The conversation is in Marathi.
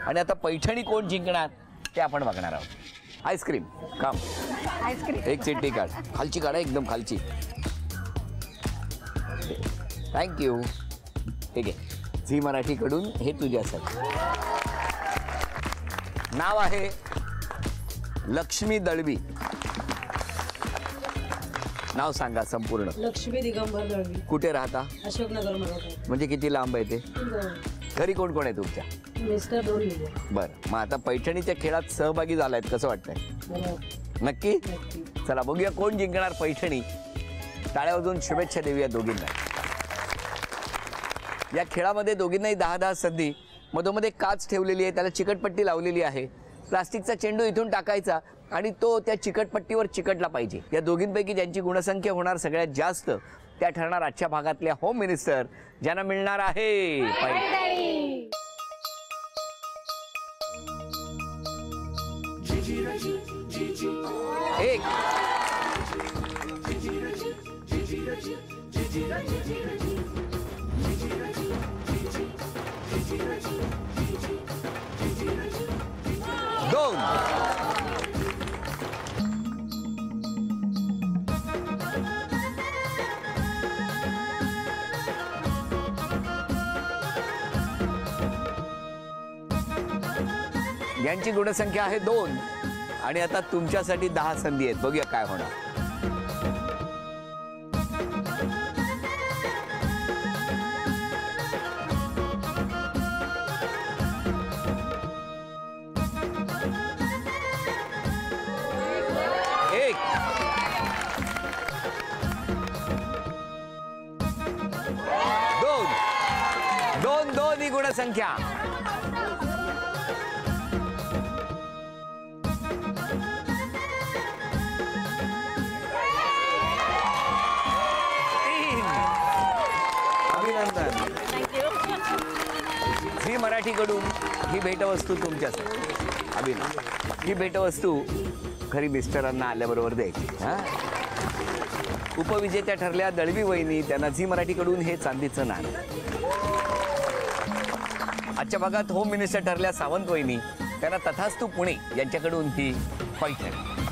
आणि आता पैठणी कोण जिंकणार ते आपण बघणार आहोत. आईस्क्रीम काम आईस्क्रीम एक चिट्टी काढ, खालची काढा, एकदम खालची. थँक्यू. ठीक आहे, झी मराठीकडून हे तुझ्यासाठी. नाव आहे लक्ष्मी दळवी. नाव सांगा संपूर्ण. लक्ष्मी दिगंबर दळवी. कुठे राहता? अशोकनगर मध्ये. म्हणजे किती लांब आहे ते? घरी कोण कोण आहे तुमच्या? मिस्टर 2 मुले. बरं, मग आता पैठणीच्या खेळात सहभागी झालायत, कसं वाटतंय? नक्की? चला बघूया कोण जिंकणार पैठणी. टाळ्या वाजवून शुभेच्छा देऊया दोघींना. या खेळामध्ये दोघींनाही 10-10 संधी. मधोमध्ये काच ठेवलेली आहे, त्याला चिकटपट्टी लावलेली आहे. प्लास्टिकचा चेंडू इथून टाकायचा आणि तो त्या चिकटपट्टीवर चिकटला पाहिजे. या दोघींपैकी ज्यांची गुणसंख्या होणार सगळ्यात जास्त त्या ठरणार आजच्या भागातल्या होम मिनिस्टर, ज्यांना मिळणार आहे एक. दोन. यांची गुणसंख्या आहे 2 आणि आता तुमच्यासाठी 10 संधी आहेत. बघूया काय होणार. एक. दोन. 2-2 ही गुणसंख्या. झी मराठीकडून ही भेटवस्तू तुमच्यासाठी. अभिनव, ही भेटवस्तू खरी मिस्टरांना आल्याबरोबर द्यायची. हा, उपविजेत्या ठरल्या दळवी वहिनी, त्यांना झी मराठीकडून हे चांदीचं नाणं. आजच्या भागात होम मिनिस्टर ठरल्या सावंत वहिनी, त्यांना तथास्तू पुणे यांच्याकडून ही पैठणी.